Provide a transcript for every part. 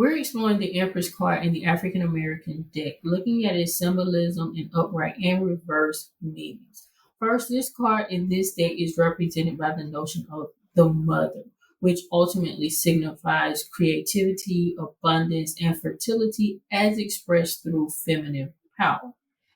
We're exploring the Empress card in the African American deck, looking at its symbolism in upright and reverse meanings. First, this card in this deck is represented by the notion of the mother, which ultimately signifies creativity, abundance, and fertility as expressed through feminine power.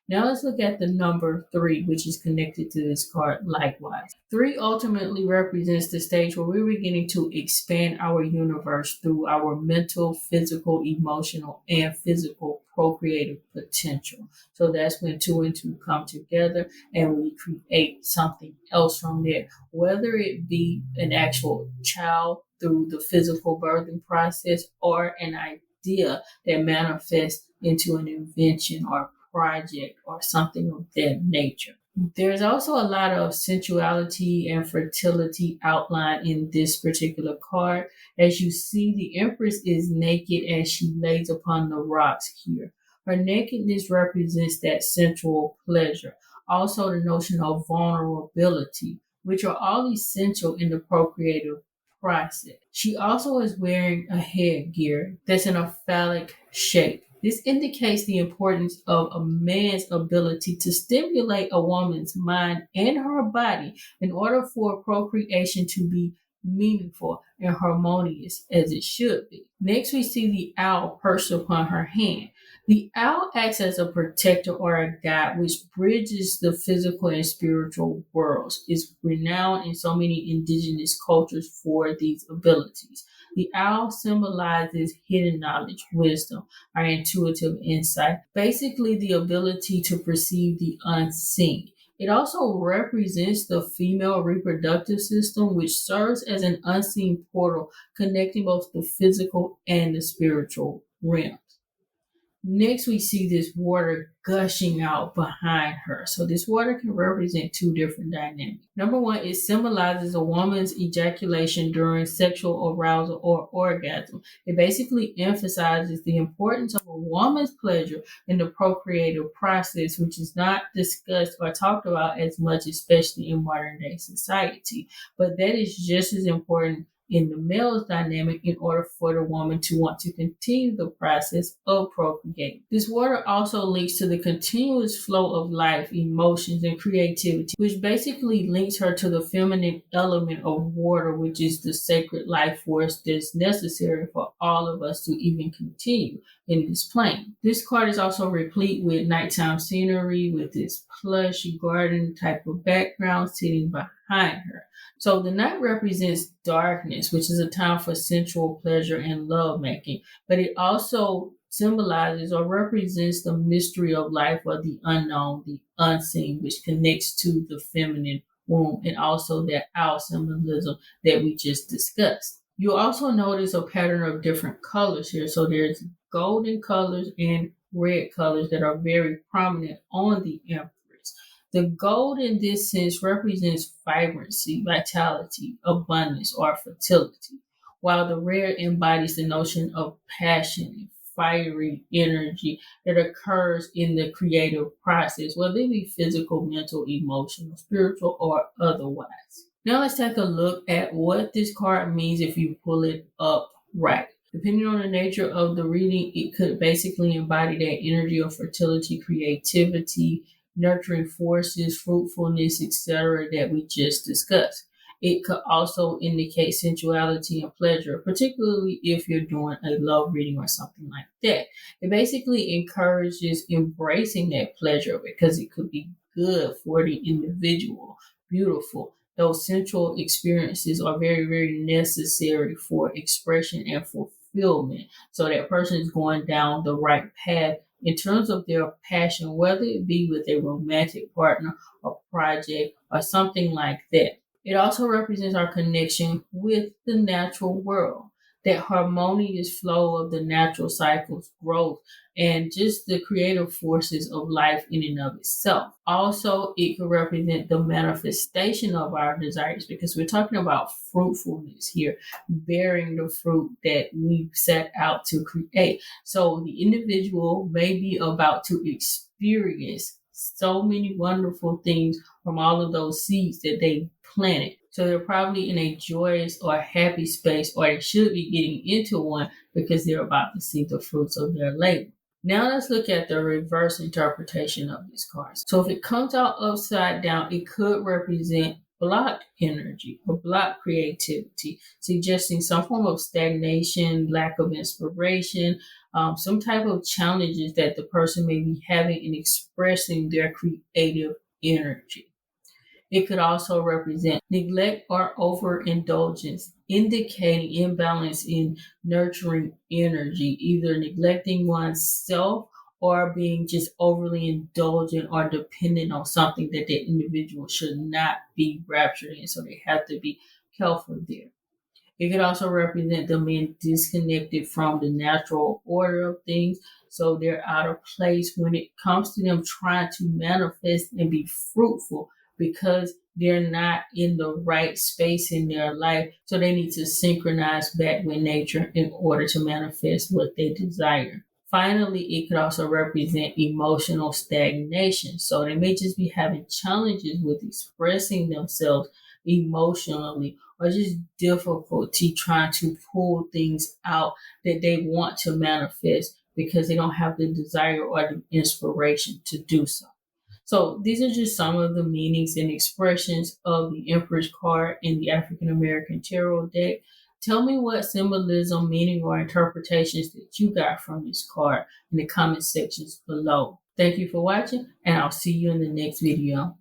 Now let's look at the number three, which is connected to this card likewise. Three ultimately represents the stage where we're beginning to expand our universe through our mental, physical, emotional, and physical procreative potential. So that's when two and two come together and we create something else from there, whether it be an actual child through the physical birthing process or an idea that manifests into an invention or project or something of that nature. There's also a lot of sensuality and fertility outlined in this particular card. As you see, the Empress is naked as she lays upon the rocks here. Her nakedness represents that sensual pleasure. Also, the notion of vulnerability, which are all essential in the procreative process. She also is wearing a headgear that's in a phallic shape. This indicates the importance of a man's ability to stimulate a woman's mind and her body in order for procreation to be meaningful and harmonious as it should be. Next, we see the owl perched upon her hand. The owl acts as a protector or a guide which bridges the physical and spiritual worlds. It's renowned in so many indigenous cultures for these abilities. The owl symbolizes hidden knowledge, wisdom, our intuitive insight, basically the ability to perceive the unseen. It also represents the female reproductive system, which serves as an unseen portal connecting both the physical and the spiritual realm. Next, we see this water gushing out behind her. So this water can represent two different dynamics. Number one, it symbolizes a woman's ejaculation during sexual arousal or orgasm. It basically emphasizes the importance of a woman's pleasure in the procreative process, which is not discussed or talked about as much, especially in modern day society. But that is just as important in the male's dynamic in order for the woman to want to continue the process of procreating. This water also links to the continuous flow of life, emotions, and creativity, which basically links her to the feminine element of water, which is the sacred life force that's necessary for all of us to even continue in this plane. This card is also replete with nighttime scenery with this plush garden type of background sitting behind her. So the night represents darkness, which is a time for sensual pleasure and lovemaking, but it also symbolizes or represents the mystery of life or the unknown, the unseen, which connects to the feminine womb and also that owl symbolism that we just discussed. You'll also notice a pattern of different colors here. So there's golden colors and red colors that are very prominent on the Empress. The gold in this sense represents vibrancy, vitality, abundance, or fertility, while the red embodies the notion of passion and fiery energy that occurs in the creative process, whether it be physical, mental, emotional, spiritual, or otherwise. Now let's take a look at what this card means if you pull it up right. Depending on the nature of the reading, it could basically embody that energy of fertility, creativity, nurturing forces, fruitfulness, etc., that we just discussed. It could also indicate sensuality and pleasure, particularly if you're doing a love reading or something like that. It basically encourages embracing that pleasure because it could be good for the individual, beautiful. Those sensual experiences are very, very necessary for expression and fulfillment. So that person is going down the right path in terms of their passion, whether it be with a romantic partner, a project, or something like that. It also represents our connection with the natural world, that harmonious flow of the natural cycles, growth, and just the creative forces of life in and of itself. Also, it could represent the manifestation of our desires because we're talking about fruitfulness here, bearing the fruit that we set out to create. So the individual may be about to experience so many wonderful things from all of those seeds that they planted. So they're probably in a joyous or happy space, or they should be getting into one because they're about to see the fruits of their labor. Now let's look at the reverse interpretation of these cards. So if it comes out upside down, it could represent blocked energy or blocked creativity, suggesting some form of stagnation, lack of inspiration, some type of challenges that the person may be having in expressing their creative energy. It could also represent neglect or overindulgence, indicating imbalance in nurturing energy, either neglecting oneself or being just overly indulgent or dependent on something that the individual should not be raptured in. So they have to be careful there. It could also represent them being disconnected from the natural order of things. So they're out of place when it comes to them trying to manifest and be fruitful because they're not in the right space in their life. So they need to synchronize back with nature in order to manifest what they desire. Finally, it could also represent emotional stagnation. So they may just be having challenges with expressing themselves emotionally, or just difficulty trying to pull things out that they want to manifest because they don't have the desire or the inspiration to do so. So these are just some of the meanings and expressions of the Empress card in the African American Tarot deck. Tell me what symbolism, meaning, or interpretations that you got from this card in the comment sections below. Thank you for watching, and I'll see you in the next video.